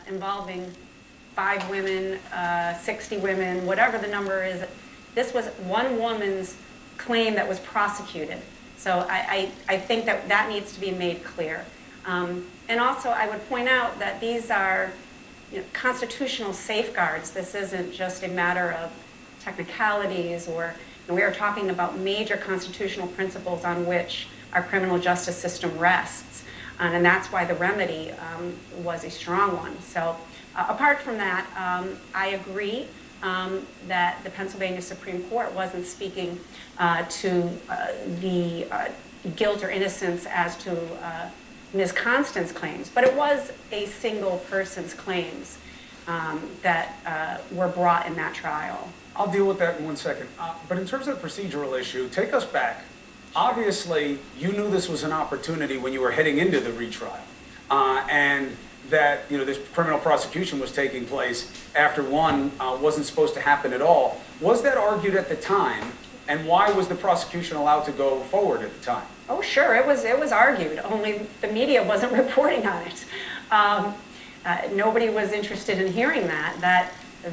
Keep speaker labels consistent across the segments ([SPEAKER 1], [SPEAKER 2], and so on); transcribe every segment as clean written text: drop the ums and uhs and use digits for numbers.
[SPEAKER 1] involving 5 women, 60 women, whatever the number is. This was one woman's claim that was prosecuted. So I think that that needs to be made clear. And also, I would point out that these are constitutional safeguards. This isn't just a matter of technicalities, or we are talking about major constitutional principles on which our criminal justice system rests. And that's why the remedy was a strong one. So apart from that, I agree that the Pennsylvania Supreme Court wasn't speaking to the guilt or innocence as to Ms. Constant's claims, but it was a single person's claims that were brought in that trial.
[SPEAKER 2] I'll deal with that in 1 second. But in terms of the procedural issue, take us back. Obviously, you knew this was an opportunity when you were heading into the retrial, and that this criminal prosecution was taking place after one wasn't supposed to happen at all. Was that argued at the time, and why was the prosecution allowed to go forward at the time?
[SPEAKER 1] Oh, sure, it was argued, only the media wasn't reporting on it. Nobody was interested in hearing that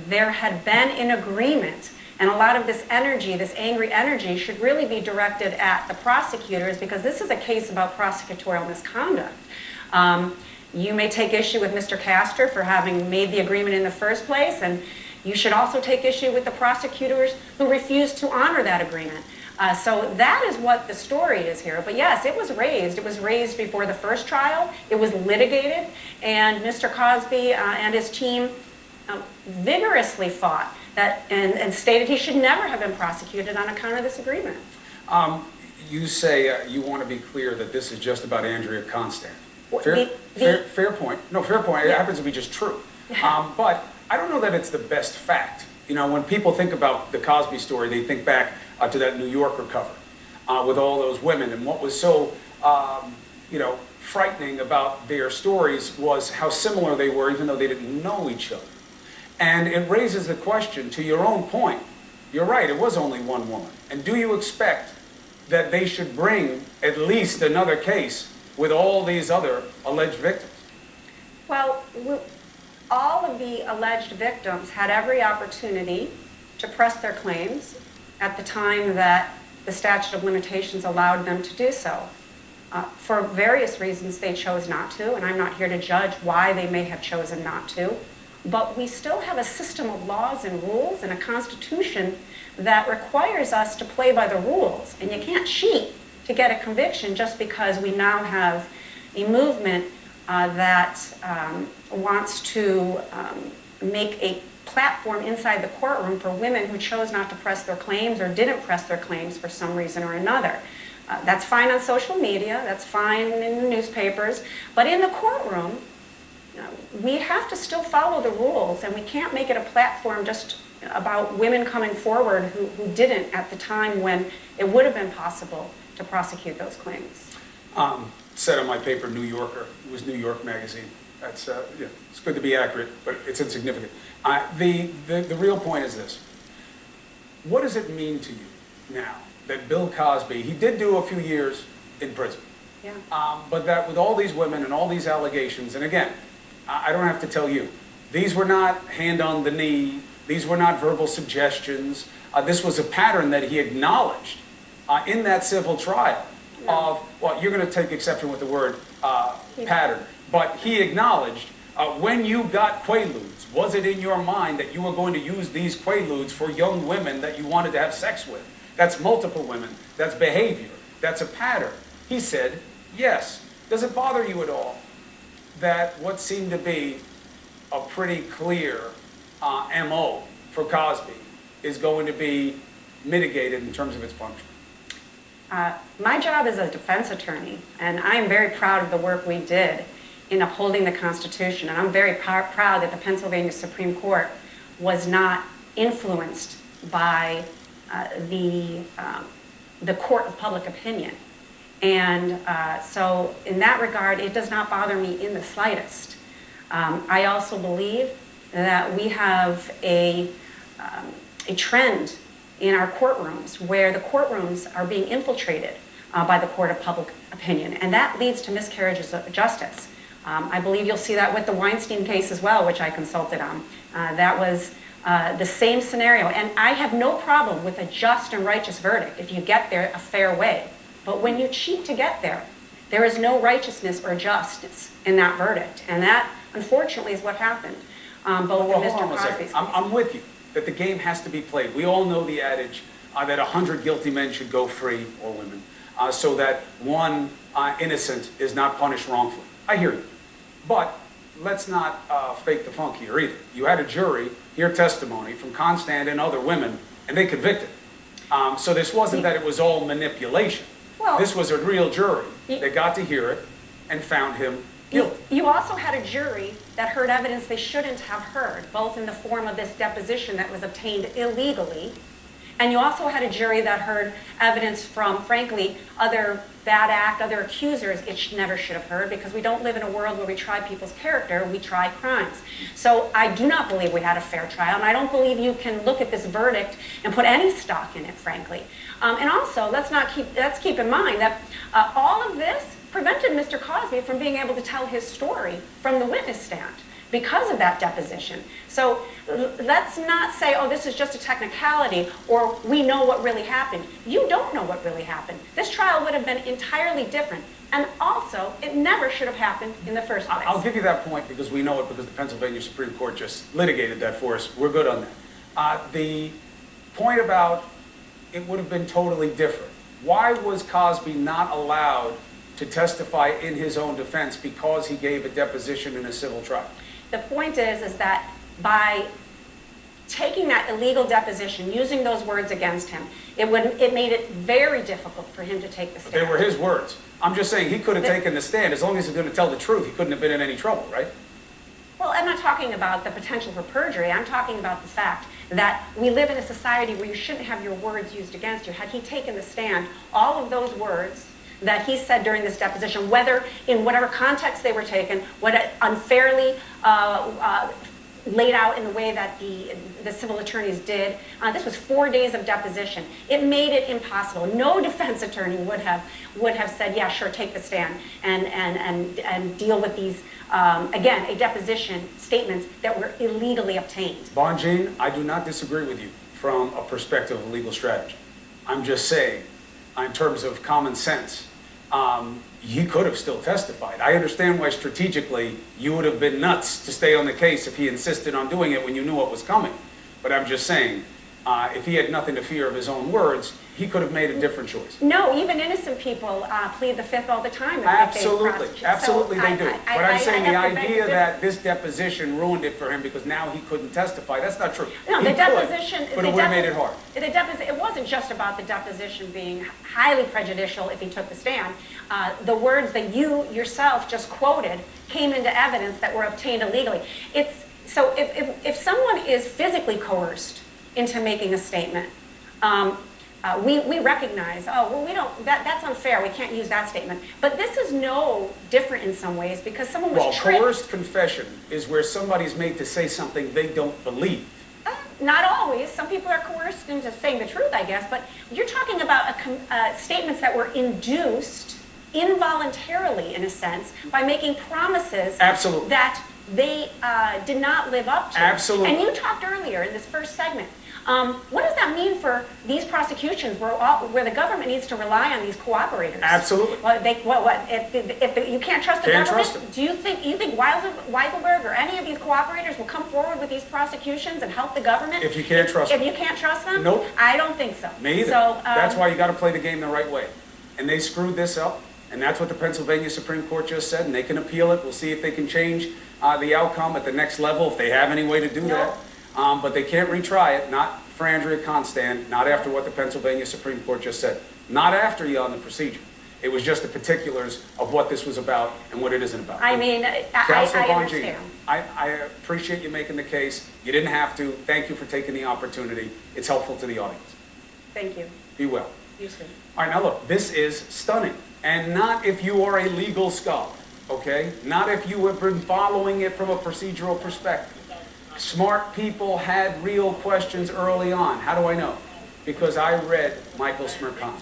[SPEAKER 1] there had been an agreement, and a lot of this energy, this angry energy, should really be directed at the prosecutors, because this is a case about prosecutorial misconduct. You may take issue with Mr. Castor for having made the agreement in the first place, and you should also take issue with the prosecutors who refused to honor that agreement. So that is what the story is here. But yes, it was raised. It was raised before the first trial. It was litigated, and Mr. Cosby and his team vigorously fought that and stated he should never have been prosecuted on account of this agreement.
[SPEAKER 2] You say you want to be clear that this is just about Andrea Constant. Fair point. No, fair point. It happens to be just true. But I don't know that it's the best fact. When people think about the Cosby story, they think back to that New Yorker cover with all those women. And what was so, frightening about their stories was how similar they were, even though they didn't know each other. And it raises the question, to your own point, you're right, it was only one woman. And do you expect that they should bring at least another case with all these other alleged victims?
[SPEAKER 1] Well, all of the alleged victims had every opportunity to press their claims at the time that the statute of limitations allowed them to do so. For various reasons, they chose not to, and I'm not here to judge why they may have chosen not to. But we still have a system of laws and rules and a constitution that requires us to play by the rules. And you can't cheat to get a conviction just because we now have a movement that wants to make a platform inside the courtroom for women who chose not to press their claims or didn't press their claims for some reason or another. That's fine on social media, that's fine in the newspapers, but in the courtroom, we have to still follow the rules, and we can't make it a platform just about women coming forward who didn't at the time when it would have been possible to prosecute those claims.
[SPEAKER 2] Said on my paper, New Yorker. It was New York Magazine. That's it's good to be accurate, but it's insignificant. The real point is this. What does it mean to you now that Bill Cosby, he did do a few years in prison, but that with all these women and all these allegations, and again, I don't have to tell you, these were not hand on the knee, these were not verbal suggestions, this was a pattern that he acknowledged in that civil trial of, well, you're going to take exception with the word pattern, but he acknowledged when you got Quaaludes, was it in your mind that you were going to use these Quaaludes for young women that you wanted to have sex with? That's multiple women, that's behavior, that's a pattern. He said, yes. Does it bother you at all that what seemed to be a pretty clear MO for Cosby is going to be mitigated in terms of its punishment?
[SPEAKER 1] My job is a defense attorney, and I am very proud of the work we did in upholding the Constitution, and I'm very proud that the Pennsylvania Supreme Court was not influenced by the court of public opinion. And so in that regard, it does not bother me in the slightest. I also believe that we have a trend in our courtrooms where the courtrooms are being infiltrated by the court of public opinion, and that leads to miscarriages of justice. I believe you'll see that with the Weinstein case as well, which I consulted on. That was the same scenario. And I have no problem with a just and righteous verdict if you get there a fair way. But when you cheat to get there, there is no righteousness or justice in that verdict. And that, unfortunately, is what happened. Both in Mr. Cosby's case.
[SPEAKER 2] I'm with you, that the game has to be played. We all know the adage that 100 guilty men should go free, or women, so that one innocent is not punished wrongfully. I hear you. But let's not fake the funk here either. You had a jury hear testimony from Constant and other women, and they convicted. So this wasn't that it was all manipulation.
[SPEAKER 1] Well,
[SPEAKER 2] this was a real jury that got to hear it and found him guilty.
[SPEAKER 1] You also had a jury that heard evidence they shouldn't have heard, both in the form of this deposition that was obtained illegally, and you also had a jury that heard evidence from, frankly, other other accusers it never should have heard, because we don't live in a world where we try people's character, we try crimes. So I do not believe we had a fair trial, and I don't believe you can look at this verdict and put any stock in it, frankly. And also, let's keep in mind that all of this prevented Mr. Cosby from being able to tell his story from the witness stand because of that deposition. So let's not say, oh, this is just a technicality, or we know what really happened. You don't know what really happened. This trial would have been entirely different. And also, it never should have happened in the first place.
[SPEAKER 2] I'll give you that point because we know it, because the Pennsylvania Supreme Court just litigated that for us. We're good on that. The point about it would have been totally different. Why was Cosby not allowed to testify in his own defense because he gave a deposition in a civil trial?
[SPEAKER 1] The point is that by taking that illegal deposition, using those words against him, it made it very difficult for him to take the stand.
[SPEAKER 2] But they were his words. I'm just saying he could have taken the stand. As long as he's going to tell the truth, he couldn't have been in any trouble, right?
[SPEAKER 1] Well, I'm not talking about the potential for perjury. I'm talking about the fact that we live in a society where you shouldn't have your words used against you. Had he taken the stand, all of those words that he said during this deposition, whether in whatever context they were taken, whether unfairly laid out in the way that the civil attorneys did. This was 4 days of deposition. It made it impossible. No defense attorney would have said, yeah, sure, take the stand and deal with these, again, a deposition statements that were illegally obtained.
[SPEAKER 2] Bonjean, I do not disagree with you from a perspective of legal strategy. I'm just saying, in terms of common sense, he could have still testified. I understand why strategically you would have been nuts to stay on the case if he insisted on doing it when you knew what was coming. But I'm just saying, if he had nothing to fear of his own words, he could have made a different choice.
[SPEAKER 1] No, even innocent people plead the fifth all the time.
[SPEAKER 2] Absolutely, absolutely they do.
[SPEAKER 1] But
[SPEAKER 2] I'm saying the idea that this deposition ruined it for him because now he couldn't testify, that's not true.
[SPEAKER 1] No,
[SPEAKER 2] he
[SPEAKER 1] the deposition,
[SPEAKER 2] but it would have made it hard.
[SPEAKER 1] It wasn't just about the deposition being highly prejudicial if he took the stand. The words that you yourself just quoted came into evidence that were obtained illegally. So if someone is physically coerced into making a statement, we recognize, oh, well, that's unfair, we can't use that statement. But this is no different in some ways because someone was tricked.
[SPEAKER 2] Coerced confession is where somebody's made to say something they don't believe.
[SPEAKER 1] Not always. Some people are coerced into saying the truth, I guess. But you're talking about statements that were induced involuntarily, in a sense, by making promises
[SPEAKER 2] Absolutely.
[SPEAKER 1] That they did not live up to.
[SPEAKER 2] Absolutely.
[SPEAKER 1] And you talked earlier in this first segment. What does that mean for these prosecutions where the government needs to rely on these cooperators?
[SPEAKER 2] Absolutely.
[SPEAKER 1] Well, if you can't trust the
[SPEAKER 2] Can't
[SPEAKER 1] government,
[SPEAKER 2] trust them.
[SPEAKER 1] do you think Weiselberg or any of these cooperators will come forward with these prosecutions and help the government?
[SPEAKER 2] If you can't trust them.
[SPEAKER 1] If you can't trust them?
[SPEAKER 2] Nope.
[SPEAKER 1] I don't think so.
[SPEAKER 2] Me either.
[SPEAKER 1] So,
[SPEAKER 2] that's why you got to play the game the right way. And they screwed this up, and that's what the Pennsylvania Supreme Court just said, and they can appeal it. We'll see if they can change the outcome at the next level, if they have any way to do that. But they can't retry it, not for Andrea Constant, not after what the Pennsylvania Supreme Court just said, not after you on the procedure. It was just the particulars of what this was about and what it isn't about.
[SPEAKER 1] I mean, I understand.
[SPEAKER 2] I appreciate you making the case. You didn't have to. Thank you for taking the opportunity. It's helpful to the audience.
[SPEAKER 1] Thank you.
[SPEAKER 2] Be well.
[SPEAKER 1] You too.
[SPEAKER 2] All right, now look, this is stunning. And not if you are a legal scholar, okay? Not if you have been following it from a procedural perspective. Smart people had real questions early on. How do I know? Because I read Michael Smirkani,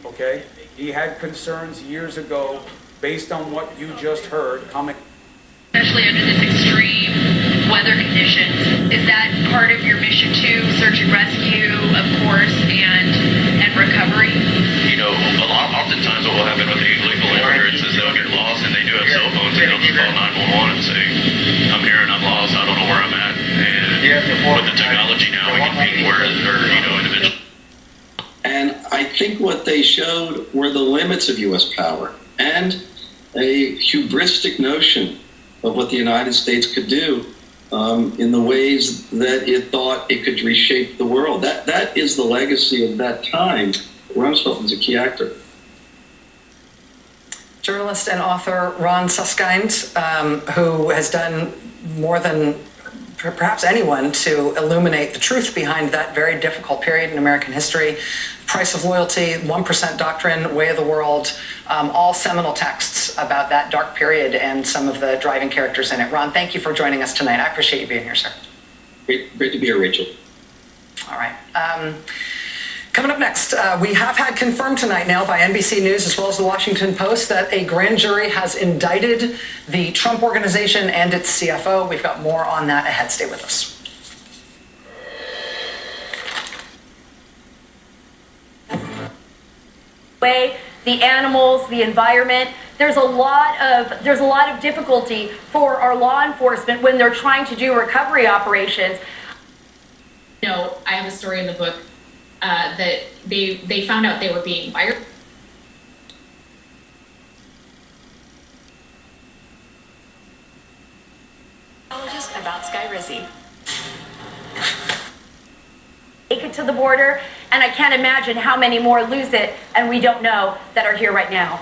[SPEAKER 2] okay? He had concerns years ago based on what you just heard coming
[SPEAKER 3] operations. Is that part of your mission too? Search and rescue, of course, and recovery?
[SPEAKER 4] You know, oftentimes what will happen with illegal immigrants is they'll get lost and they do have cell phones and they'll just call 911 and say, I'm here and I'm lost, I don't know where I'm at. And with the technology now, we can ping where, individuals.
[SPEAKER 5] And I think what they showed were the limits of U.S. power and a hubristic notion of what the United States could do in the ways that it thought it could reshape the world. That is the legacy of that time. Rumsfeld was a key actor.
[SPEAKER 6] Journalist and author Ron Suskind, who has done more than perhaps anyone to illuminate the truth behind that very difficult period in American history. Price of Loyalty, 1% Doctrine, Way of the World, all seminal texts about that dark period and some of the driving characters in it. Ron, thank you for joining us tonight. I appreciate you being here, sir.
[SPEAKER 5] Great to be here, Rachel.
[SPEAKER 6] All right. Coming up next, we have had confirmed tonight now by NBC News as well as the Washington Post that a grand jury has indicted the Trump Organization and its CFO. We've got more on that ahead. Stay with us.
[SPEAKER 7] The animals, the environment. There's a lot of difficulty for our law enforcement when they're trying to do recovery operations.
[SPEAKER 8] You know, I have a story in the book that they found out they were being fired.
[SPEAKER 3] About Skyrizzi.
[SPEAKER 7] Take it to the border, and I can't imagine how many more lose it, and we don't know that are here right now.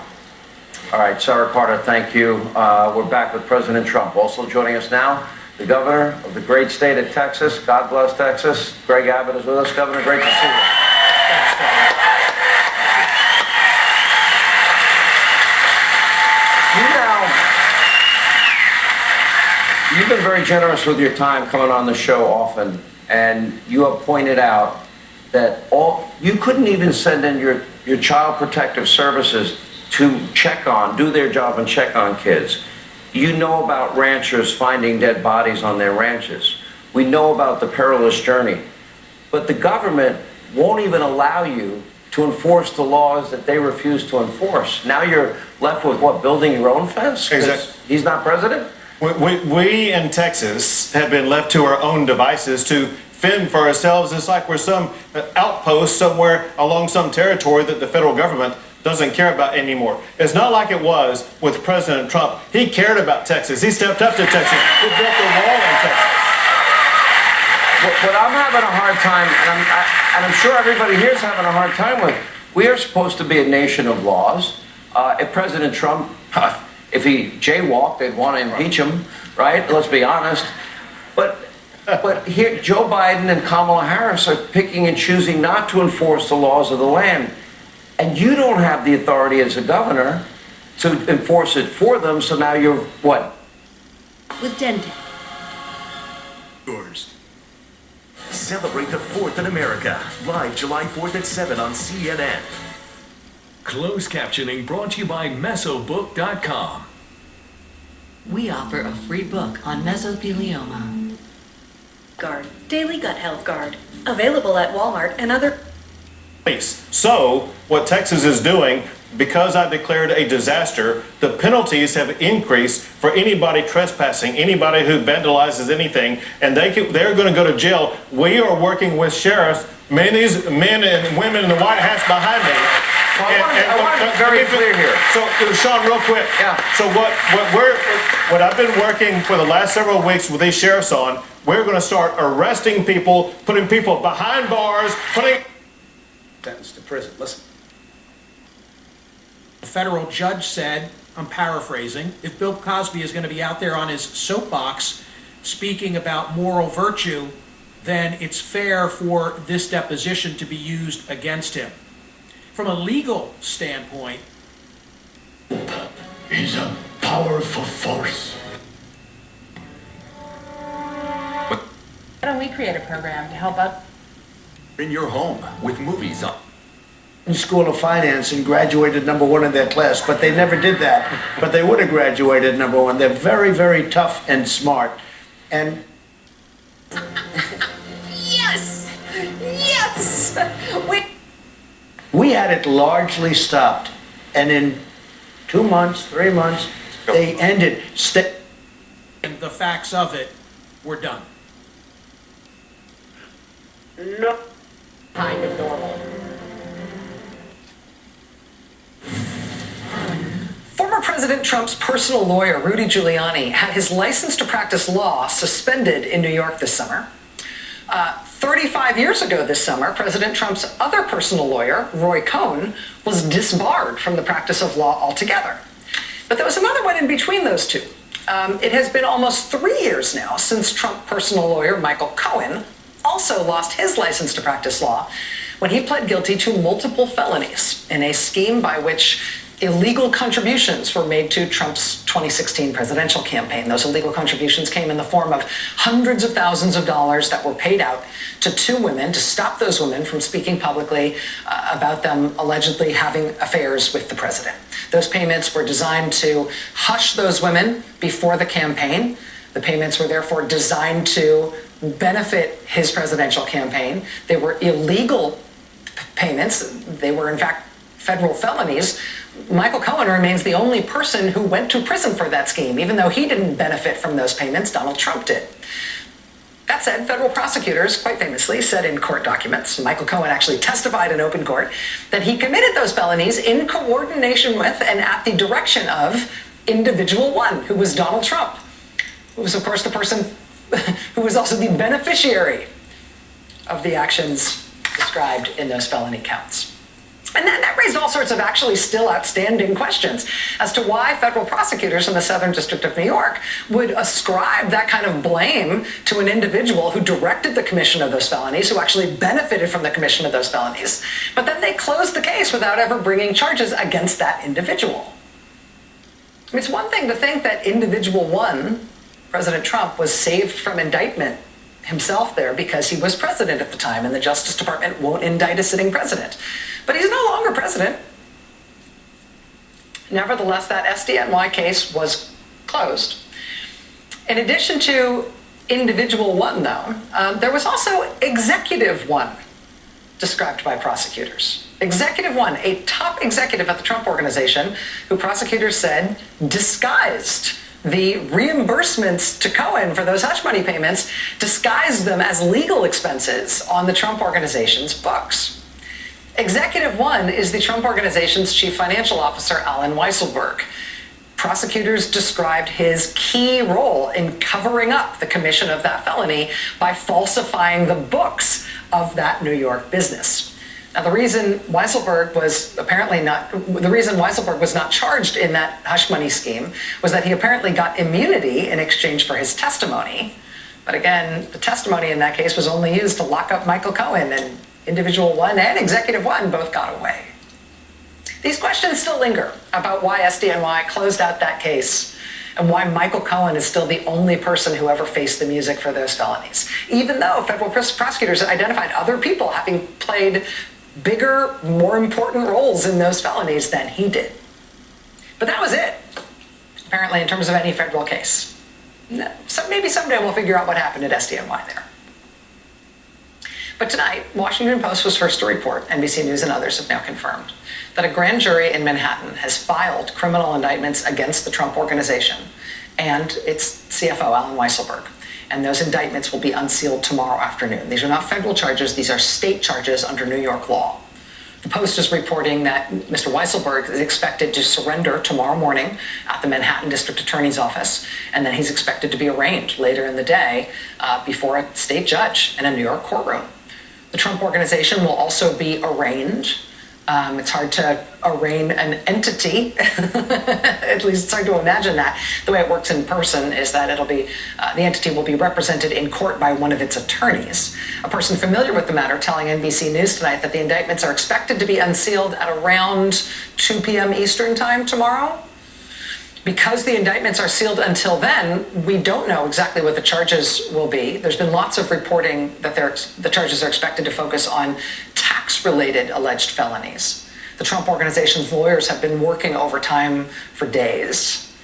[SPEAKER 9] All right, Sarah Carter, thank you. We're back with President Trump. Also joining us now, the governor of the great state of Texas. God bless Texas. Greg Abbott is with us. Governor, great to see you. Thanks, You've been very generous with your time coming on the show often, and you have pointed out that you couldn't even send in your child protective services to do their job and check on kids. You know about ranchers finding dead bodies on their ranches. We know about the perilous journey. But the government won't even allow you to enforce the laws that they refuse to enforce. Now you're left with what, building your own fence?
[SPEAKER 10] Exactly.
[SPEAKER 9] He's not president?
[SPEAKER 10] We in Texas have been left to our own devices to fend for ourselves. It's like we're some outpost somewhere along some territory that the federal government doesn't care about anymore. It's not like it was with President Trump. He cared about Texas. He stepped up to Texas. He built a wall in Texas.
[SPEAKER 9] What I'm having a hard time, and I'm sure everybody here is having a hard time with, we are supposed to be a nation of laws. If President Trump, if he jaywalked, they'd want to impeach him, right? Let's be honest. But here, Joe Biden and Kamala Harris are picking and choosing not to enforce the laws of the land. And you don't have the authority as a governor to enforce it for them, so now you're what?
[SPEAKER 7] With Denton.
[SPEAKER 11] Yours. Celebrate the 4th in America, live July 4th at 7 on CNN.
[SPEAKER 12] Closed captioning brought to you by Mesobook.com.
[SPEAKER 13] We offer a free book on mesothelioma.
[SPEAKER 14] Guard, Daily Gut Health Guard, available at Walmart and other.
[SPEAKER 10] So, what Texas is doing, because I declared a disaster, the penalties have increased for anybody trespassing, anybody who vandalizes anything, and they're going to go to jail. We are working with sheriffs, many of these men and women in the white hats behind me.
[SPEAKER 9] I want to be very clear here.
[SPEAKER 10] So, Sean, real quick.
[SPEAKER 9] Yeah.
[SPEAKER 10] So what I've been working for the last several weeks with these sheriffs on, we're going to start arresting people, putting people behind bars,
[SPEAKER 2] sentenced to prison. Listen.
[SPEAKER 15] A federal judge said, I'm paraphrasing, if Bill Cosby is going to be out there on his soapbox speaking about moral virtue, then it's fair for this deposition to be used against him. From a legal standpoint,
[SPEAKER 11] is a powerful force.
[SPEAKER 3] Why don't we create a program to help out
[SPEAKER 11] In your home with movies on.
[SPEAKER 16] In School of Finance and graduated #1 in their class, but they never did that. But they would have graduated #1. They're very, very tough and smart. And
[SPEAKER 7] Yes! Yes!
[SPEAKER 16] We had it largely stopped, and in 2 months, 3 months, they ended.
[SPEAKER 15] And the facts of it were done.
[SPEAKER 6] No. Kind of normal. Former President Trump's personal lawyer, Rudy Giuliani, had his license to practice law suspended in New York this summer. 35 years ago this summer, President Trump's other personal lawyer, Roy Cohn, was disbarred from the practice of law altogether. But there was another one in between those two. It has been almost 3 years now since Trump personal lawyer Michael Cohen also lost his license to practice law when he pled guilty to multiple felonies in a scheme by which illegal contributions were made to Trump's 2016 presidential campaign. Those illegal contributions came in the form of hundreds of thousands of dollars that were paid out to two women to stop those women from speaking publicly about them allegedly having affairs with the president. Those payments were designed to hush those women before the campaign. The payments were therefore designed to benefit his presidential campaign. They were illegal payments. They were, in fact, federal felonies. Michael Cohen remains the only person who went to prison for that scheme. Even though he didn't benefit from those payments, Donald Trump did. That said, federal prosecutors quite famously said in court documents, Michael Cohen actually testified in open court, that he committed those felonies in coordination with and at the direction of individual one, who was Donald Trump, who was, of course, the person who was also the beneficiary of the actions described in those felony counts. And that raised all sorts of actually still outstanding questions as to why federal prosecutors in the Southern District of New York would ascribe that kind of blame to an individual who directed the commission of those felonies, who actually benefited from the commission of those felonies. But then they closed the case without ever bringing charges against that individual. I mean, it's one thing to think that individual one, President Trump, was saved from indictment himself there because he was president at the time and the Justice Department won't indict a sitting president. But he's no longer president. Nevertheless, that SDNY case was closed. In addition to individual one, though, there was also executive one described by prosecutors. Executive one, a top executive at the Trump Organization, who prosecutors said disguised the reimbursements to Cohen for those hush money payments, disguised them as legal expenses on the Trump Organization's books. Executive one is the Trump Organization's chief financial officer, Alan Weisselberg. Prosecutors described his key role in covering up the commission of that felony by falsifying the books of that New York business. Now, the reason Weisselberg was not charged in that hush money scheme was that he apparently got immunity in exchange for his testimony. But again, the testimony in that case was only used to lock up Michael Cohen, and individual one and executive one both got away. These questions still linger about why SDNY closed out that case and why Michael Cohen is still the only person who ever faced the music for those felonies, even though federal prosecutors identified other people having played bigger, more important roles in those felonies than he did. But that was it, apparently, in terms of any federal case. So maybe someday we'll figure out what happened at SDNY there. But tonight, Washington Post was first to report, NBC News and others have now confirmed, that a grand jury in Manhattan has filed criminal indictments against the Trump Organization and its CFO, Alan Weisselberg. And those indictments will be unsealed tomorrow afternoon. These are not federal charges, these are state charges under New York law. The Post is reporting that Mr. Weisselberg is expected to surrender tomorrow morning at the Manhattan District Attorney's Office, and then he's expected to be arraigned later in the day before a state judge in a New York courtroom. The Trump Organization will also be arraigned. It's hard to arraign an entity, at least it's hard to imagine that. The way it works in person is that the entity will be represented in court by one of its attorneys. A person familiar with the matter telling NBC News tonight that the indictments are expected to be unsealed at around 2 p.m. Eastern time tomorrow. Because the indictments are sealed until then, we don't know exactly what the charges will be. There's been lots of reporting that the charges are expected to focus on tax-related alleged felonies. The Trump Organization's lawyers have been working overtime for days.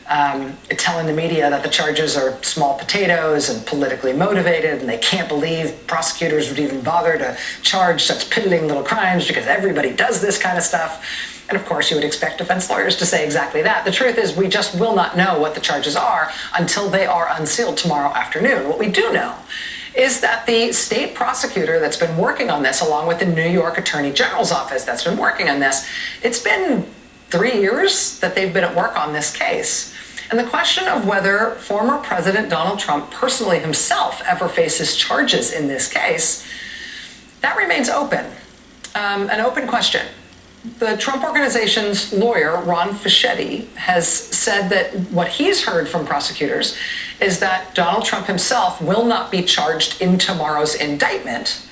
[SPEAKER 6] telling the media that the charges are small potatoes and politically motivated, and they can't believe prosecutors would even bother to charge such piddling little crimes because everybody does this kind of stuff. And of course, you would expect defense lawyers to say exactly that. The truth is, we just will not know what the charges are until they are unsealed tomorrow afternoon. What we do know is that the state prosecutor that's been working on this, along with the New York Attorney General's office that's been working on this, it's been 3 years that they've been at work on this case. And the question of whether former President Donald Trump personally himself ever faces charges in this case, that remains open, an open question. The Trump Organization's lawyer, Ron Fischetti, has said that what he's heard from prosecutors is that Donald Trump himself will not be charged in tomorrow's indictment,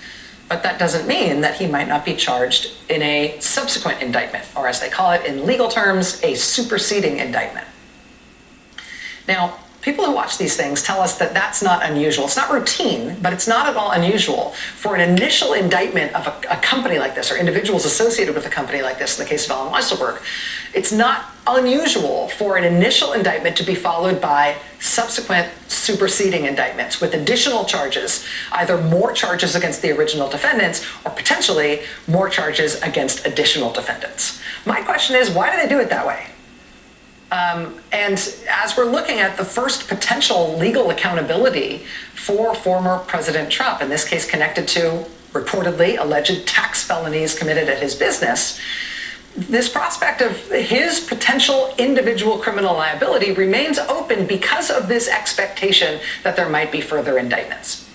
[SPEAKER 6] but that doesn't mean that he might not be charged in a subsequent indictment, or as they call it in legal terms, a superseding indictment. Now, people who watch these things tell us that that's not unusual. It's not routine, but it's not at all unusual for an initial indictment of a company like this or individuals associated with a company like this, in the case of Alan Weisselberg. It's not unusual for an initial indictment to be followed by subsequent superseding indictments with additional charges, either more charges against the original defendants or potentially more charges against additional defendants. My question is, why do they do it that way? And as we're looking at the first potential legal accountability for former President Trump, in this case connected to reportedly alleged tax felonies committed at his business, this prospect of his potential individual criminal liability remains open because of this expectation that there might be further indictments.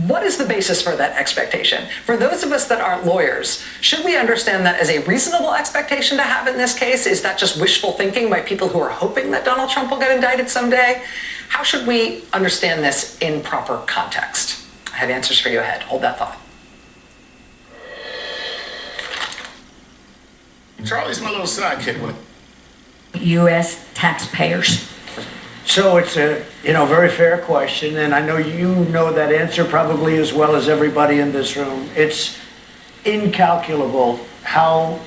[SPEAKER 6] What is the basis for that expectation? For those of us that aren't lawyers, should we understand that as a reasonable expectation to have in this case? Is that just wishful thinking by people who are hoping that Donald Trump will get indicted someday? How should we understand this in proper context? I have answers for you ahead. Hold that thought.
[SPEAKER 17] Charlie's my little sidekick.
[SPEAKER 18] U.S. taxpayers.
[SPEAKER 16] So it's a very fair question, and I know you know that answer probably as well as everybody in this room. It's incalculable how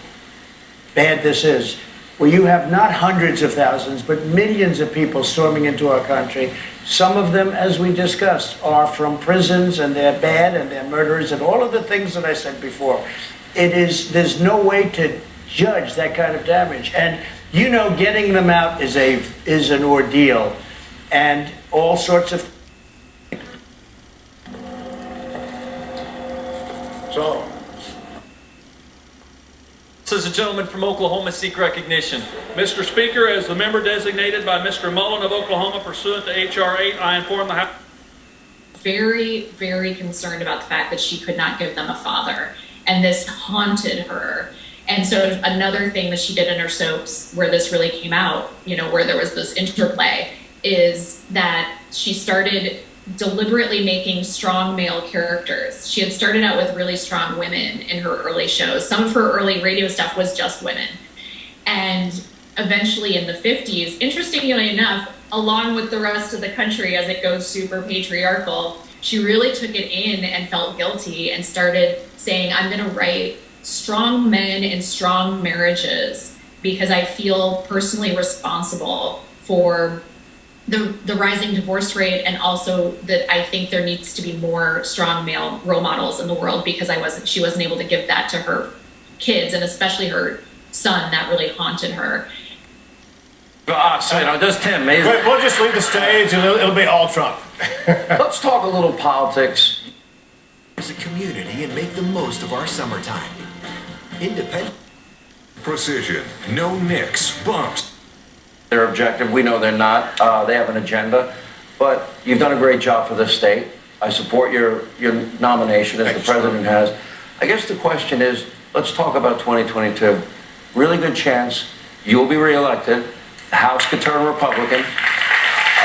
[SPEAKER 16] bad this is, where you have not hundreds of thousands, but millions of people storming into our country. Some of them, as we discussed, are from prisons, and they're bad, and they're murderers, and all of the things that I said before. There's no way to judge that kind of damage. And getting them out is an ordeal, and all sorts of.
[SPEAKER 17] So,
[SPEAKER 19] this is a gentleman from Oklahoma seek recognition. Mr. Speaker, as the member designated by Mr. Mullen of Oklahoma pursuant to H.R. 8, I inform the House.
[SPEAKER 8] Very, very concerned about the fact that she could not give them a father, and this haunted her. And so another thing that she did in her soaps where this really came out, where there was this interplay, is that she started deliberately making strong male characters. She had started out with really strong women in her early shows. Some of her early radio stuff was just women. And eventually in the 50s, interestingly enough, along with the rest of the country as it goes super patriarchal, she really took it in and felt guilty and started saying, I'm going to write strong men and strong marriages because I feel personally responsible for the rising divorce rate, and also that I think there needs to be more strong male role models in the world because she wasn't able to give that to her kids, and especially her son. That really haunted her.
[SPEAKER 9] Just Tim,
[SPEAKER 10] we'll just leave the stage and it'll be all Trump.
[SPEAKER 9] Let's talk a little politics.
[SPEAKER 11] As a community and make the most of our summertime. Independent.
[SPEAKER 17] Precision. No nicks, bumps.
[SPEAKER 9] They're objective. We know they're not. They have an agenda. But you've done a great job for this state. I support your nomination, as the president has. I guess the question is, let's talk about 2022. Really good chance you'll be reelected. The House could turn Republican.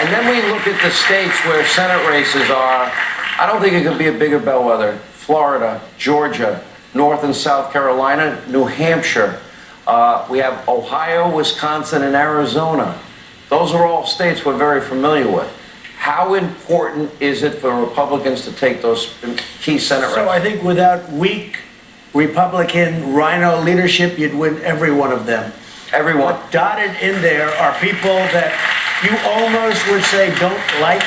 [SPEAKER 9] And then we look at the states where Senate races are. I don't think it could be a bigger bellwether. Florida, Georgia, North and South Carolina, New Hampshire. We have Ohio, Wisconsin, and Arizona. Those are all states we're very familiar with. How important is it for Republicans to take those key Senate races?
[SPEAKER 16] So I think without weak Republican rhino leadership, you'd win every one of them.
[SPEAKER 9] Everyone.
[SPEAKER 16] But dotted in there are people that you almost would say don't like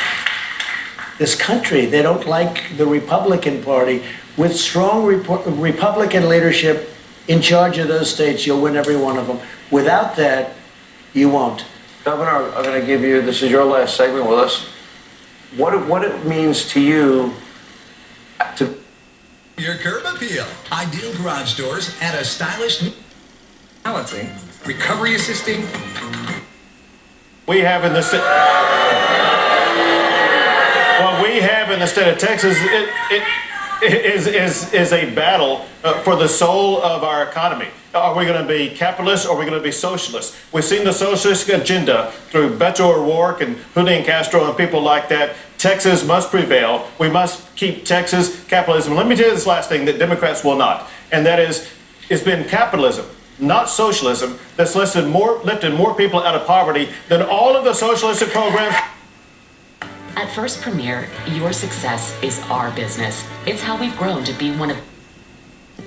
[SPEAKER 16] this country. They don't like the Republican Party. With strong Republican leadership in charge of those states, you'll win every one of them. Without that, you won't.
[SPEAKER 9] Governor, I'm going to give you, this is your last segment with us. What it means to you to...
[SPEAKER 20] Your curb appeal. Ideal garage doors at a stylish... Balancing, recovery assisting...
[SPEAKER 10] We have in the what we have in the state of Texas is a battle for the soul of our economy. Are we going to be capitalist or are we going to be socialist? We've seen the socialist agenda through Beto O'Rourke and Julian Castro and people like that. Texas must prevail. We must keep Texas capitalism. Let me tell you this last thing that Democrats will not, and that is, it's been capitalism, not socialism, that's lifted more people out of poverty than all of the socialistic programs.
[SPEAKER 13] At First Premier, your success is our business. It's how we've grown to be one of...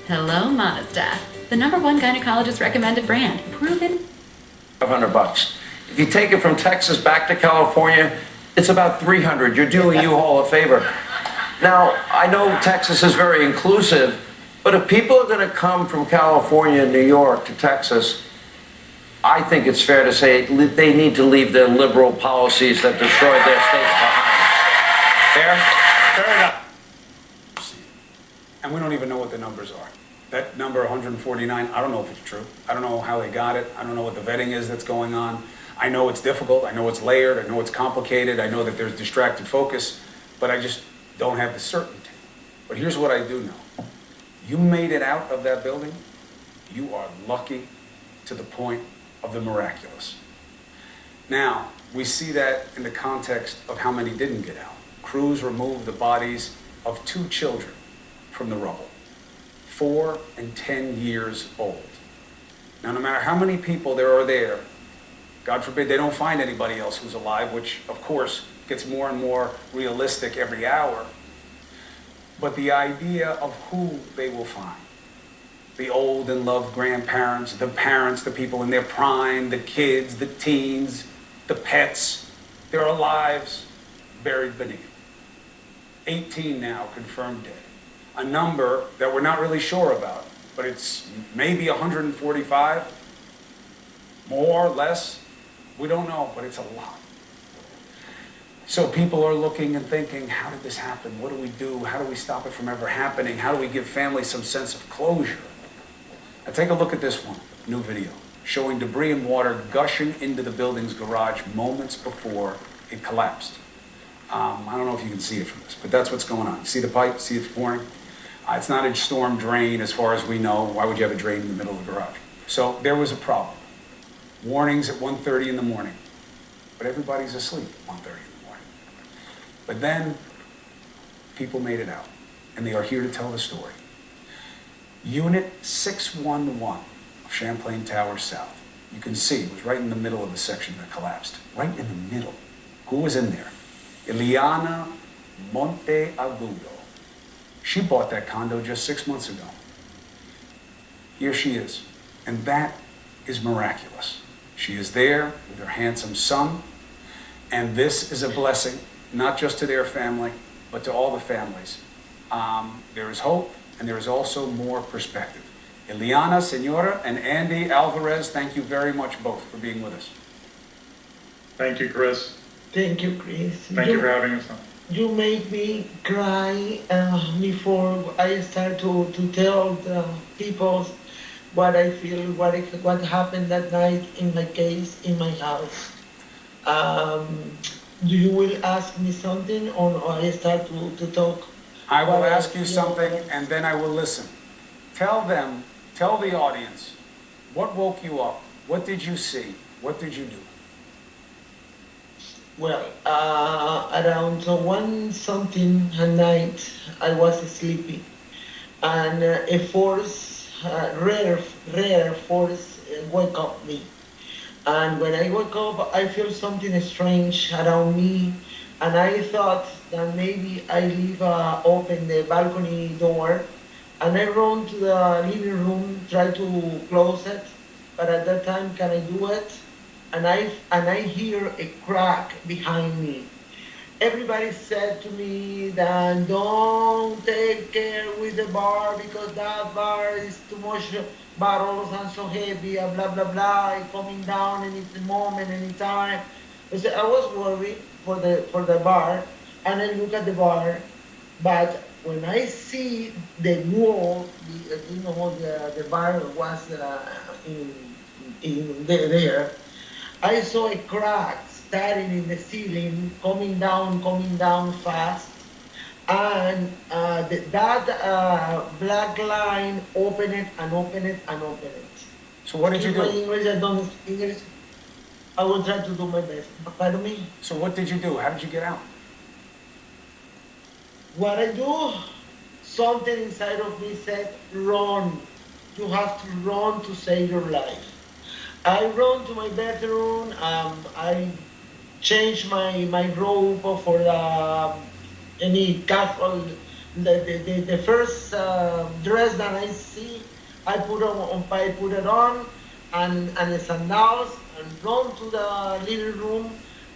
[SPEAKER 21] Hello, Mazda. The #1 gynecologist recommended brand. Proven.
[SPEAKER 9] $500. If you take it from Texas back to California, it's about $300. You're doing U-Haul a favor. Now, I know Texas is very inclusive, but if people are going to come from California and New York to Texas, I think it's fair to say they need to leave their liberal policies that destroyed their states behind. Fair?
[SPEAKER 2] Fair enough. And we don't even know what the numbers are. That number 149, I don't know if it's true. I don't know how they got it. I don't know what the vetting is that's going on. I know it's difficult. I know it's layered. I know it's complicated. I know that there's distracted focus, but I just don't have the certainty. But here's what I do know. You made it out of that building, you are lucky to the point of the miraculous. Now, we see that in the context of how many didn't get out. Crews removed the bodies of 2 children from the rubble, 4 and 10 years old. Now, no matter how many people there are there, God forbid they don't find anybody else who's alive, which, of course, gets more and more realistic every hour. But the idea of who they will find, the old and loved grandparents, the parents, the people in their prime, the kids, the teens, the pets, there are lives buried beneath. 18 now confirmed dead. A number that we're not really sure about, but it's maybe 145, more, less, we don't know, but it's a lot. So people are looking and thinking, how did this happen? What do we do? How do we stop it from ever happening? How do we give families some sense of closure? Now take a look at this one, new video, showing debris and water gushing into the building's garage moments before it collapsed. I don't know if you can see it from this, but that's what's going on. See the pipe? See it's pouring? It's not a storm drain as far as we know. Why would you have a drain in the middle of the garage? So there was a problem. Warnings at 1:30 in the morning, but everybody's asleep at 1:30 in the morning. But then people made it out, and they are here to tell the story. Unit 611 of Champlain Towers South. You can see it was right in the middle of the section that collapsed. Right in the middle. Who was in there? Ileana Monteagudo. She bought that condo just 6 months ago. Here she is. And that is miraculous. She is there with her handsome son. And this is a blessing, not just to their family, but to all the families. There is hope, and there is also more perspective. Ileana, Senora, and Andy Alvarez, thank you very much both for being with us.
[SPEAKER 22] Thank you, Chris.
[SPEAKER 23] Thank you, Chris.
[SPEAKER 22] Thank you for having us on.
[SPEAKER 23] You made me cry before I start to tell the people what I feel, what happened that night in my case, in my house. Do you will ask me something or I start to talk?
[SPEAKER 2] I will ask you something and then I will listen. Tell the audience, what woke you up? What did you see? What did you do?
[SPEAKER 23] Well, around 1 something at night, I was sleeping, and a force, rare force, woke up me. And when I woke up, I feel something strange around me, and I thought that maybe I leave open the balcony door, and I run to the living room, try to close it, but at that time, can I do it? And I hear a crack behind me. Everybody said to me that don't take care with the bar because that bar is too much bottles and so heavy, blah, blah, blah, and coming down any moment, any time. I was worried for the bar, and I look at the bar, but when I see the wall, the bar was in there, I saw a crack starting in the ceiling, coming down fast, and that black line opened it and opened it and opened it.
[SPEAKER 2] So what did you do?
[SPEAKER 23] In English, I don't speak English. I will try to do my best. Pardon me?
[SPEAKER 2] So what did you do? How did you get out?
[SPEAKER 23] What I do, something inside of me said, run. You have to run to save your life. I run to my bedroom. I change my robe for any casual. The first dress that I see, I put it on, and the sandals, and run to the living room,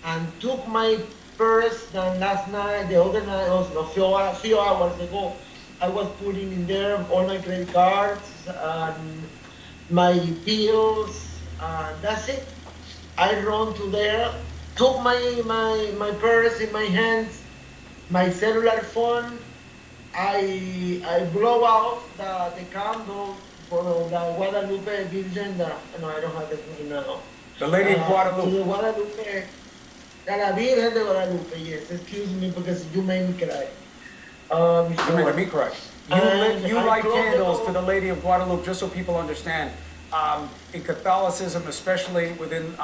[SPEAKER 23] and took my purse. Then last night, the other night, also a few hours ago, I was putting in there all my credit cards and my bills. That's it. I run to there, took my purse in my hands, my cellular phone. I blow out the candle for the Guadalupe Virgin. No, I don't have it right now.
[SPEAKER 2] The Lady of Guadalupe.
[SPEAKER 23] To the Guadalupe, la Virgen de Guadalupe. Yes, excuse me because you made me cry.
[SPEAKER 2] You made me cry. You light candles to the Lady of Guadalupe, just so people understand. In Catholicism, especially within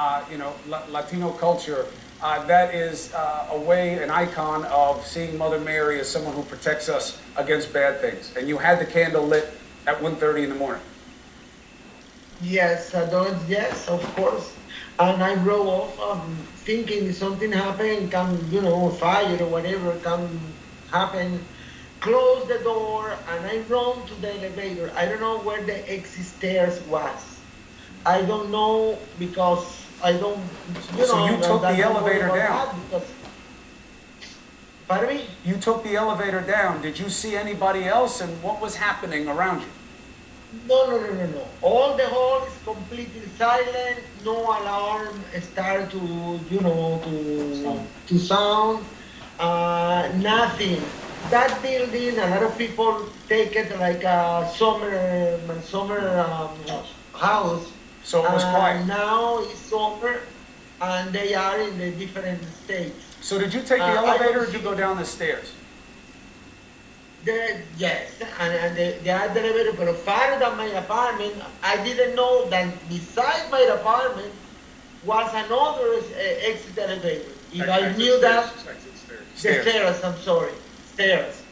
[SPEAKER 2] Latino culture, that is a way, an icon of seeing Mother Mary as someone who protects us against bad things. And you had the candle lit at 1:30 in the morning.
[SPEAKER 23] Yes, yes, of course. And I drove off thinking if something happened, fire or whatever can happen. Close the door, and I run to the elevator. I don't know where the exit stairs was. I don't know because I don't,
[SPEAKER 2] So you took the elevator down?
[SPEAKER 23] Pardon me?
[SPEAKER 2] You took the elevator down. Did you see anybody else, and what was happening around you?
[SPEAKER 23] No. All the hall is completely silent. No alarm start to sound. Nothing. That building, a lot of people take it like a summer house.
[SPEAKER 2] So it was quiet.
[SPEAKER 23] Now it's summer, and they are in the different states.
[SPEAKER 2] So did you take the elevator, or did you go down the stairs?
[SPEAKER 23] Yes, and the elevator, but farther than my apartment, I didn't know that beside my apartment was another exit elevator. If I knew that, stairs, I'm sorry. Stairs.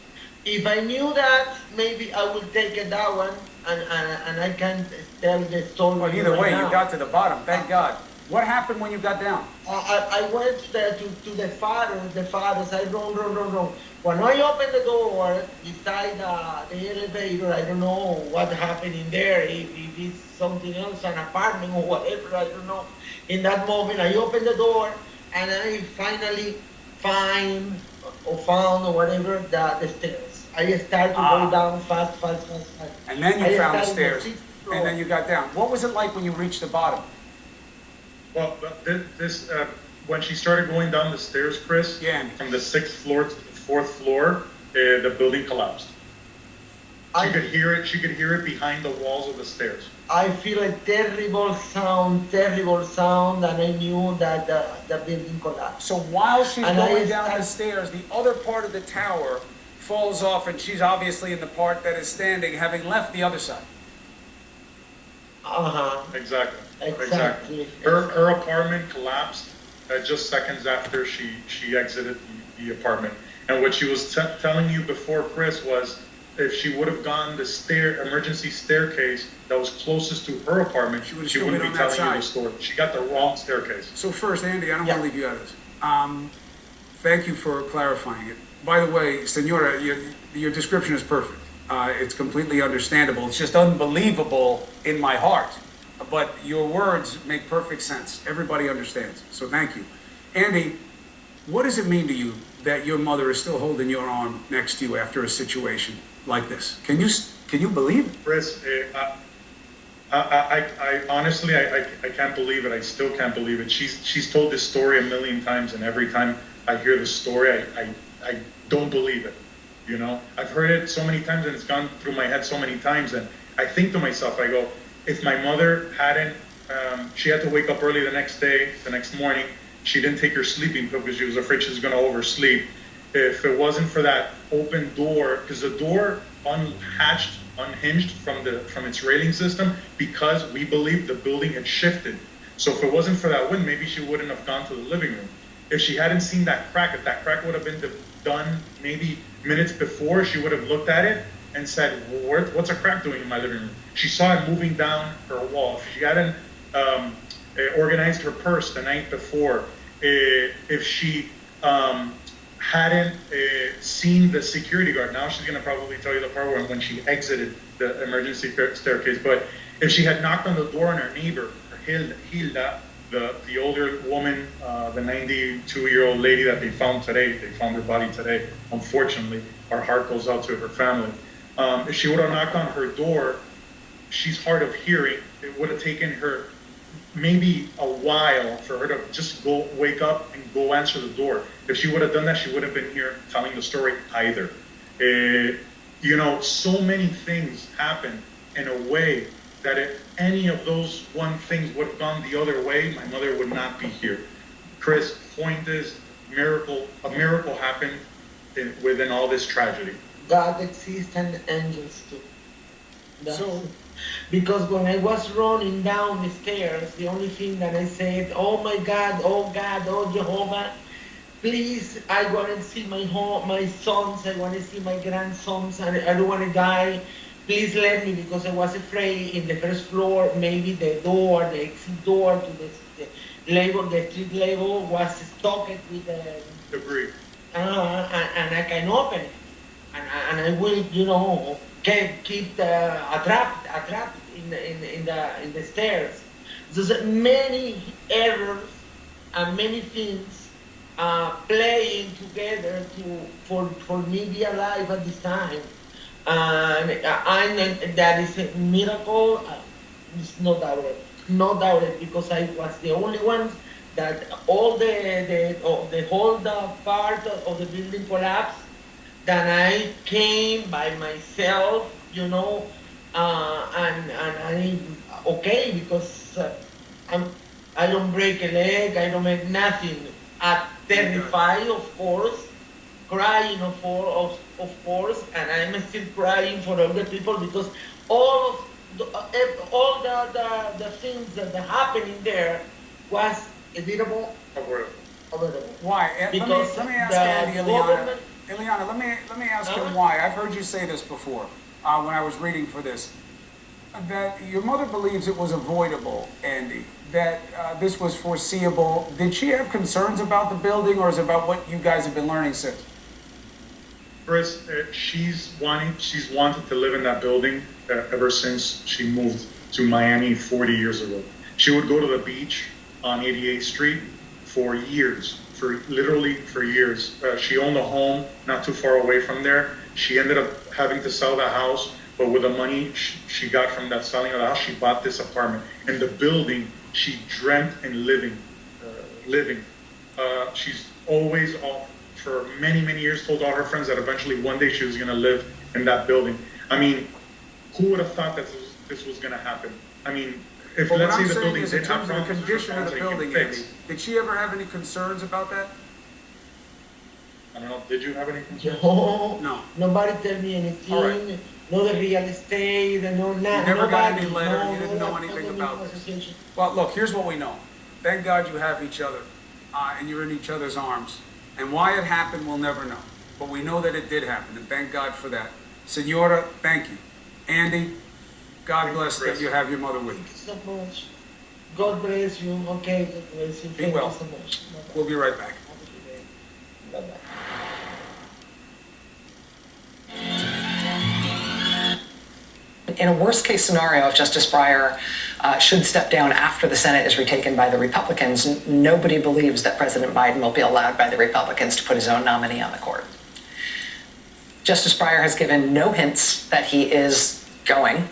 [SPEAKER 23] If I knew that, maybe I would take it that one, and I can tell the story.
[SPEAKER 2] Well, either way,
[SPEAKER 23] now.
[SPEAKER 2] you got to the bottom. Thank God. What happened when you got down?
[SPEAKER 23] I went to the fathers. I run. When I opened the door beside the elevator, I don't know what happened in there. If it's something else, an apartment or whatever, I don't know. In that moment, I opened the door, and I finally found or whatever the stairs. I started to go down fast.
[SPEAKER 2] And then you found the stairs, and then you got down. What was it like when you reached the bottom?
[SPEAKER 22] Well, when she started going down the stairs, Chris, from the 6th floor to the 4th floor, the building collapsed. She could hear it behind the walls of the stairs.
[SPEAKER 23] I feel a terrible sound, and I knew that the building collapsed.
[SPEAKER 2] So while she's going down the stairs, the other part of the tower falls off, and she's obviously in the part that is standing, having left the other side.
[SPEAKER 22] Exactly. Her apartment collapsed just seconds after she exited the apartment. And what she was telling you before, Chris, was if she would have gone the emergency staircase that was closest to her apartment, she wouldn't be telling you the story. She got the wrong staircase.
[SPEAKER 2] So first, Andy, I don't want to leave you out of this. Thank you for clarifying it. By the way, Senora, your description is perfect. It's completely understandable. It's just unbelievable in my heart but your words make perfect sense. Everybody understands, so thank you. Andy, what does it mean to you that your mother is still holding your arm next to you after a situation like this? Can you believe it?
[SPEAKER 22] Chris, I honestly, I can't believe it. I still can't believe it. She's told this story a million times, and every time I hear the story, I don't believe it. You know, I've heard it so many times, and it's gone through my head so many times, and I think to myself, I go, if my mother hadn't, she had to wake up early the next morning. She didn't take her sleeping pill because she was afraid she was going to oversleep. If it wasn't for that open door, because the door unhinged from its railing system, because we believe the building had shifted. So if it wasn't for that wind, maybe she wouldn't have gone to the living room. If she hadn't seen that crack, if that crack would have been done maybe minutes before, she would have looked at it and said, what's a crack doing in my living room? She saw it moving down her wall. If she hadn't organized her purse the night before, if she hadn't seen the security guard, now she's going to probably tell you the part when she exited the emergency staircase, but if she had knocked on the door on her neighbor, Hilda, the older woman, the 92-year-old lady that they found her body today, unfortunately, our heart goes out to her family. If she would have knocked on her door, she's hard of hearing, it would have taken her maybe a while for her to just go wake up and go answer the door. If she would have done that, she wouldn't have been here telling the story either. You know, so many things happen in a way that if any of those one things would have gone the other way, my mother would not be here. Chris, point is, a miracle happened within all this tragedy.
[SPEAKER 23] God exists and angels too. Because when I was running down the stairs, the only thing that I said, oh my God, oh Jehovah, please, I want to see my sons, I want to see my grandsons, I don't want to die. Please let me, because I was afraid in the first floor, maybe the exit door to the street level was stuck with the
[SPEAKER 22] debris.
[SPEAKER 23] And I can open it. And I will, you know, keep trapped in the stairs. There's many errors and many things playing together for me to be alive at this time. And that is a miracle. It's no doubted, because I was the only one that all the whole part of the building collapsed. Then I came by myself, you know, and I okay, because I don't break a leg, I don't make nothing. I'm terrified, of course, crying of course, and I'm still crying for all the people, because all the things that are happening there was avoidable.
[SPEAKER 2] Why?
[SPEAKER 23] Because
[SPEAKER 2] let me ask Andy, Ileana, let me ask him why. I've heard you say this before when I was reading for this, that your mother believes it was avoidable, Andy, that this was foreseeable. Did she have concerns about the building, or is it about what you guys have been learning since?
[SPEAKER 22] Chris, she's wanted to live in that building ever since she moved to Miami 40 years ago. She would go to the beach on 88th Street for years. Literally for years. She owned a home not too far away from there. She ended up having to sell the house, but with the money she got from that selling of the house, she bought this apartment. And the building, she dreamt in living. She's always, for many, many years, told all her friends that eventually one day she was going to live in that building. I mean, who would have thought that this was going to happen? I mean, if
[SPEAKER 2] But
[SPEAKER 22] let's
[SPEAKER 2] what
[SPEAKER 22] say
[SPEAKER 2] I'm
[SPEAKER 22] the
[SPEAKER 2] saying
[SPEAKER 22] building
[SPEAKER 2] is, in
[SPEAKER 22] did have
[SPEAKER 2] terms of the
[SPEAKER 22] problems,
[SPEAKER 2] condition of the
[SPEAKER 22] they can
[SPEAKER 2] building,
[SPEAKER 22] fix.
[SPEAKER 2] Andy, did she ever have any concerns about that?
[SPEAKER 22] I don't know, did you have any concerns?
[SPEAKER 23] No. Nobody tell me anything.
[SPEAKER 2] All right.
[SPEAKER 23] No, the real estate, no,
[SPEAKER 2] You never got any
[SPEAKER 23] nobody,
[SPEAKER 2] letter,
[SPEAKER 23] no,
[SPEAKER 2] you didn't know
[SPEAKER 23] no,
[SPEAKER 2] anything
[SPEAKER 23] no,
[SPEAKER 2] about
[SPEAKER 23] no
[SPEAKER 2] this.
[SPEAKER 23] association.
[SPEAKER 2] Well, look, here's what we know. Thank God you have each other, and you're in each other's arms. And why it happened, we'll never know. But we know that it did happen, and thank God for that. Senora, thank you. Andy, God bless that you have your mother with you.
[SPEAKER 23] Thank you so much. God bless you. Okay, God bless you.
[SPEAKER 2] Be well.
[SPEAKER 23] Thank you so much. Bye-bye.
[SPEAKER 2] We'll be right back.
[SPEAKER 23] Bye-bye.
[SPEAKER 6] in a worst-case scenario, if Justice Breyer should step down after the Senate is retaken by the Republicans, nobody believes that President Biden will be allowed by the Republicans to put his own nominee on the court. Justice Breyer has given no hints that he is going.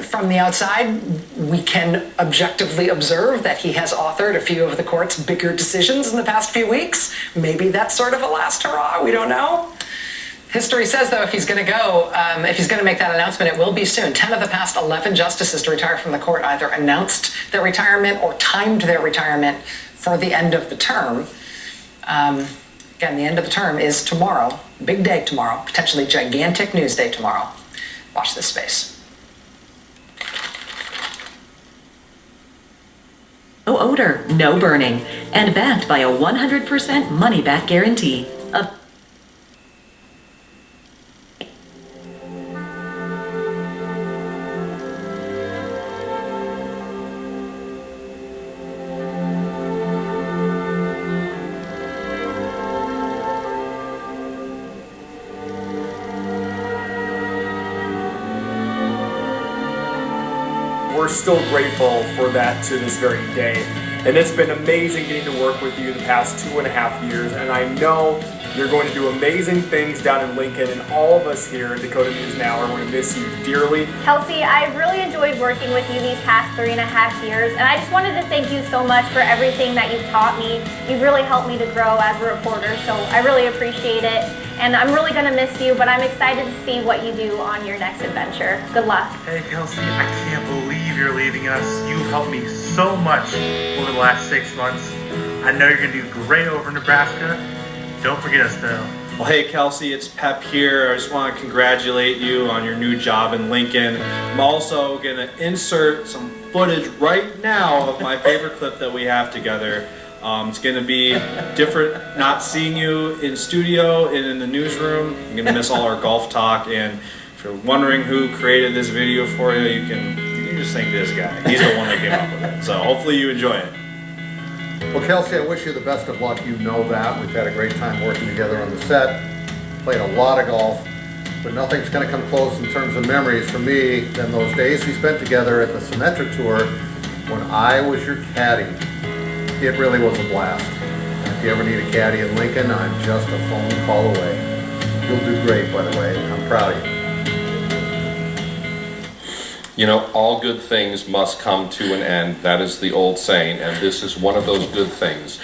[SPEAKER 6] From the outside, we can objectively observe that he has authored a few of the court's bigger decisions in the past few weeks. Maybe that's sort of a last hurrah, we don't know. History says, though, if he's going to go, if he's going to make that announcement, it will be soon. 10 of the past 11 justices to retire from the court either announced their retirement or timed their retirement for the end of the term. Again, the end of the term is tomorrow, big day tomorrow, potentially gigantic news day tomorrow. Watch this space.
[SPEAKER 1] No odor, no burning, and backed by a 100% money-back guarantee.
[SPEAKER 4] We're still grateful for that to this very day. And it's been amazing getting to work with you the past 2.5 years. And I know you're going to do amazing things down in Lincoln, and all of us here at Dakota News Now are going to miss you dearly.
[SPEAKER 5] Kelsey, I really enjoyed working with you these past 3.5 years, and I just wanted to thank you so much for everything that you've taught me. You've really helped me to grow as a reporter, so I really appreciate it. And I'm really going to miss you, but I'm excited to see what you do on your next adventure. Good luck.
[SPEAKER 22] Hey Kelsey, I can't believe you're leaving us. You've helped me so much over the last 6 months. I know you're going to do great over in Nebraska. Don't forget us though.
[SPEAKER 19] Well, hey Kelsey, it's Pep here. I just want to congratulate you on your new job in Lincoln. I'm also going to insert some footage right now of my favorite clip that we have together. It's going to be different not seeing you in studio and in the newsroom. You're going to miss all our golf talk, and if you're wondering who created this video for you, you can just thank this guy. He's the one that came up with it. So hopefully you enjoy it.
[SPEAKER 24] Well, Kelsey, I wish you the best of luck. You know that. We've had a great time working together on the set, played a lot of golf, but nothing's going to come close in terms of memories for me than those days we spent together at the Symetric Tour when I was your caddy. It really was a blast. And if you ever need a caddy in Lincoln, I'm just a phone call away. You'll do great, by the way. I'm proud of you.
[SPEAKER 25] You know, all good things must come to an end. That is the old saying, and this is one of those good things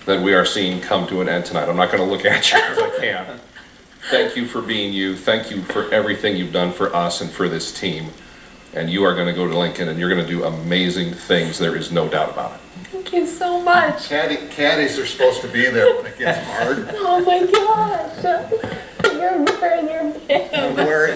[SPEAKER 25] that we are seeing come to an end tonight. I'm not going to look at you because I can't. Thank you for being you. Thank you for everything you've done for us and for this team. And you are going to go to Lincoln, and you're going to do amazing things. There is no doubt about it.
[SPEAKER 26] Thank you so much.
[SPEAKER 24] Caddies are supposed to be there when it gets hard.
[SPEAKER 26] Oh my gosh. You're big.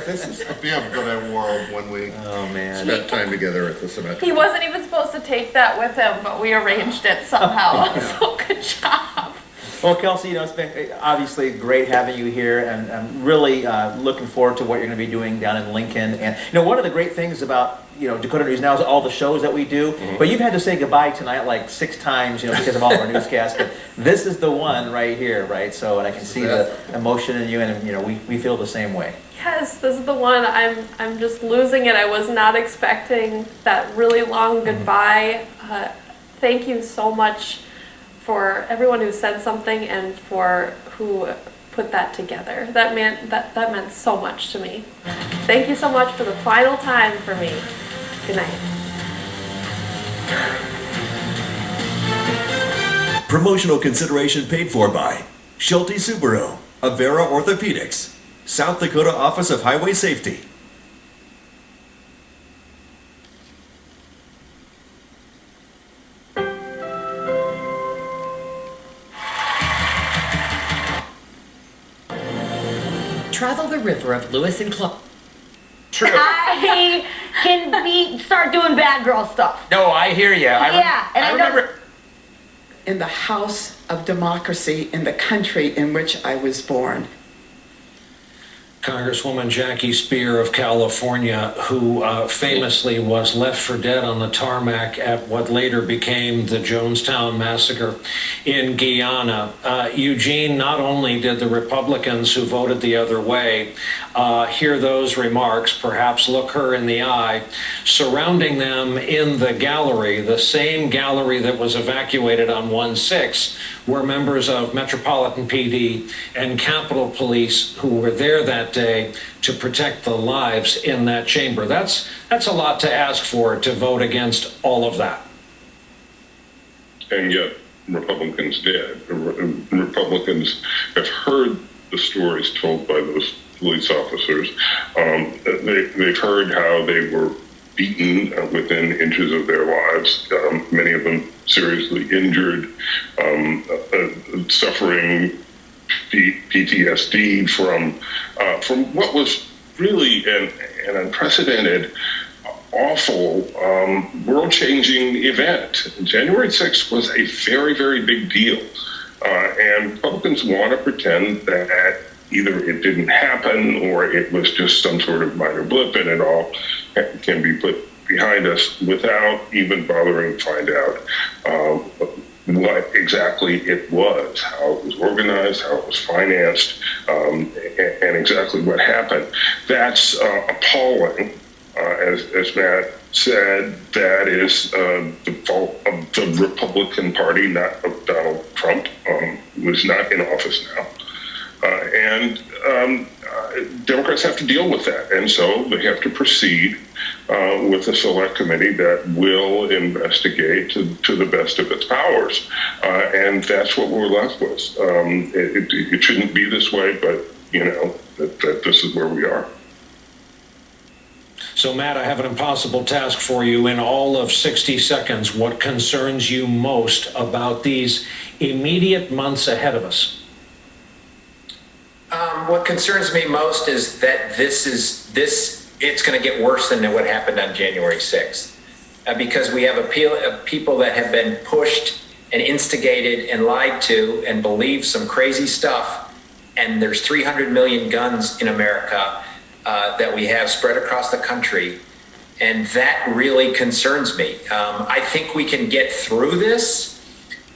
[SPEAKER 24] This is the bib that I wore when we spent time together at the Symetric.
[SPEAKER 26] He wasn't even supposed to take that with him, but we arranged it somehow. So good job.
[SPEAKER 27] Well, Kelsey, you know, it's been obviously great having you here, and I'm really looking forward to what you're going to be doing down in Lincoln. And, you know, one of the great things about, you know, Dakota News Now is all the shows that we do, but you've had to say goodbye tonight like 6 times, you know, because of all of our newscasts, but this is the one right here, right? So, and I can see the emotion in you, and, you know, we feel the same way.
[SPEAKER 26] Yes, this is the one. I'm just losing it. I was not expecting that really long goodbye. Thank you so much for everyone who said something and for who put that together. That meant so much to me. Thank you so much for the final time for me. Good night.
[SPEAKER 28] Promotional consideration paid for by Schulte Subaru, Avera Orthopedics, South Dakota Office of Highway Safety.
[SPEAKER 13] Travel the river of Lewis and Clark.
[SPEAKER 7] I can start doing bad girl stuff.
[SPEAKER 29] No, I hear you.
[SPEAKER 7] I remember.
[SPEAKER 30] In the house of democracy in the country in which I was born.
[SPEAKER 3] Congresswoman Jackie Spear of California, who famously was left for dead on the tarmac at what later became the Jonestown Massacre in Guyana. Eugene, not only did the Republicans who voted the other way hear those remarks, perhaps look her in the eye, surrounding them in the gallery, the same gallery that was evacuated on 1/6, were members of Metropolitan PD and Capitol Police who were there that day to protect the lives in that chamber. That's a lot to ask for, to vote against all of that.
[SPEAKER 25] And yet Republicans did. Republicans have heard the stories told by those police officers. They've heard how they were beaten within inches of their lives, many of them seriously injured, suffering PTSD from what was really an unprecedented, awful, world-changing event. January 6th was a very, very big deal. And Republicans want to pretend that either it didn't happen or it was just some sort of minor blip and it all can be put behind us without even bothering to find out what exactly it was, how it was organized, how it was financed, and exactly what happened. That's appalling. As Matt said, that is the fault of the Republican Party, not of Donald Trump, who is not in office now. And Democrats have to deal with that. And so they have to proceed with a select committee that will investigate to the best of its powers. And that's what we're left with. It shouldn't be this way, but, you know, that this is where we are.
[SPEAKER 3] So, Matt, I have an impossible task for you. In all of 60 seconds, what concerns you most about these immediate months ahead of us?
[SPEAKER 8] What concerns me most is that it's going to get worse than what happened on January 6th. Because we have people that have been pushed and instigated and lied to and believe some crazy stuff. And there's 300 million guns in America that we have spread across the country. And that really concerns me. I think we can get through this.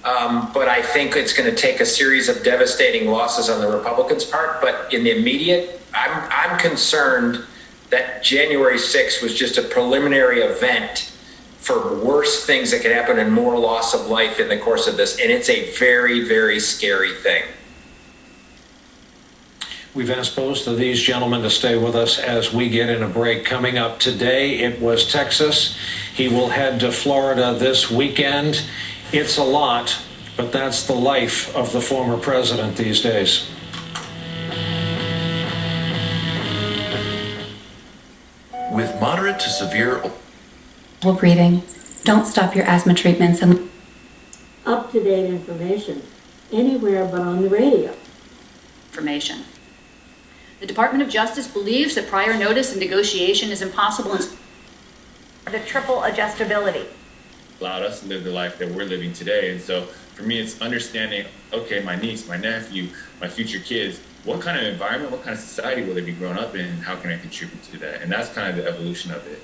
[SPEAKER 8] But I think it's going to take a series of devastating losses on the Republicans' part. But in the immediate, I'm concerned that January 6th was just a preliminary event for worse things that could happen and more loss of life in the course of this. And it's a very, very scary thing.
[SPEAKER 3] We've asked both of these gentlemen to stay with us as we get in a break. Coming up today, it was Texas. He will head to Florida this weekend. It's a lot, but that's the life of the former president these days.
[SPEAKER 28] With moderate to severe
[SPEAKER 11] breathing, don't stop your asthma treatments and
[SPEAKER 12] up-to-date information anywhere but on the radio.
[SPEAKER 14] Information. The Department of Justice believes that prior notice and negotiation is impossible.
[SPEAKER 5] The triple adjustability
[SPEAKER 15] allowed us to live the life that we're living today. And so for me, it's understanding, okay, my niece, my nephew, my future kids, what kind of environment, what kind of society will they be growing up in, and how can I contribute to that? And that's kind of the evolution of it.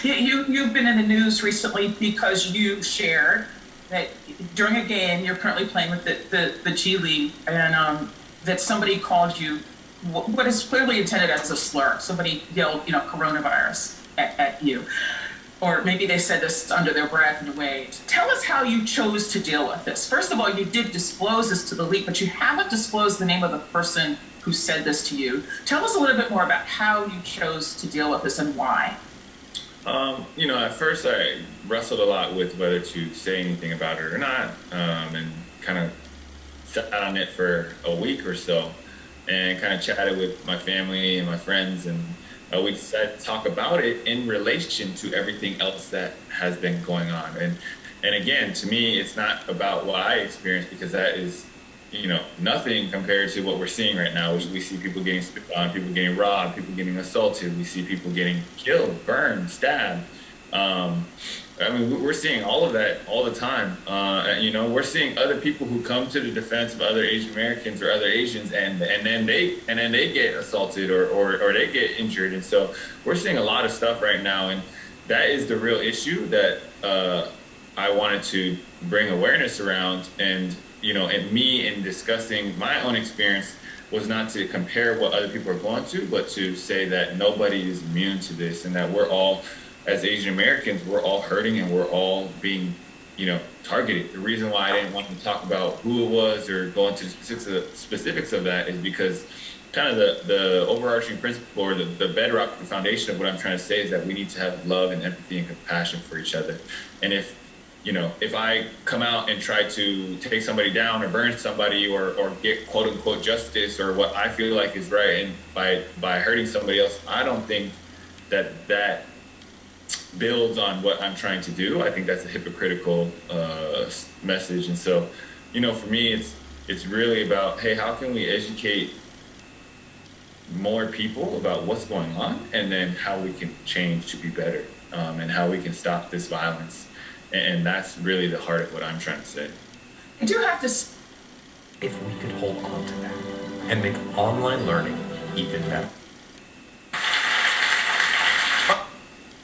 [SPEAKER 17] You've been in the news recently because you shared that during a game you're currently playing with the G League, and that somebody called you what is clearly intended as a slur. Somebody yelled, coronavirus at you. Or maybe they said this under their breath in a way. Tell us how you chose to deal with this. First of all, you did disclose this to the league, but you haven't disclosed the name of the person who said this to you. Tell us a little bit more about how you chose to deal with this and why.
[SPEAKER 15] At first I wrestled a lot with whether to say anything about it or not, and kind of sat on it for a week or so and kind of chatted with my family and my friends, and we decided to talk about it in relation to everything else that has been going on. And again, to me, it's not about what I experienced, because that is, nothing compared to what we're seeing right now. We see people getting spit on, people getting robbed, people getting assaulted. We see people getting killed, burned, stabbed. I mean, we're seeing all of that all the time. You know, we're seeing other people who come to the defense of other Asian Americans or other Asians, and then they get assaulted or they get injured. And so we're seeing a lot of stuff right now, and that is the real issue that I wanted to bring awareness around. And you know, and me in discussing my own experience was not to compare what other people are going to, but to say that nobody is immune to this, and that we're all, as Asian Americans, we're all hurting and we're all being, you know, targeted. The reason why I didn't want to talk about who it was or go into the specifics of that is because kind of the overarching principle or the bedrock, the foundation of what I'm trying to say is that we need to have love and empathy and compassion for each other. And if, you know, if I come out and try to take somebody down or burn somebody or get quote unquote justice or what I feel like is right, and by hurting somebody else, I don't think that builds on what I'm trying to do. I think that's a hypocritical message. And so, you know, for me, it's really about, hey, how can we educate more people about what's going on, and then how we can change to be better, and how we can stop this violence. And that's really the heart of what I'm trying to say.
[SPEAKER 17] I do have to.
[SPEAKER 2] If we could hold on to that and make online learning even better.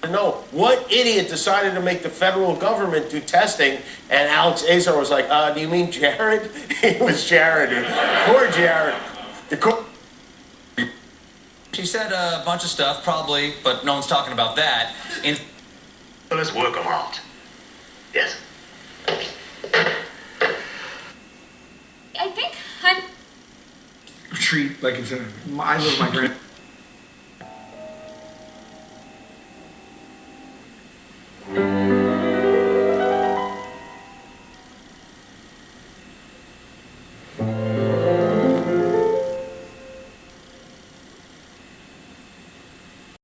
[SPEAKER 9] No, what idiot decided to make the federal government do testing? And Alex Azar was like, do you mean Jared? It was Jared. Poor Jared.
[SPEAKER 10] She said a bunch of stuff, probably, but no one's talking about that.
[SPEAKER 16] So let's work them out. Yes.
[SPEAKER 18] I think I'm...
[SPEAKER 20] Treat like it's I live with my grand.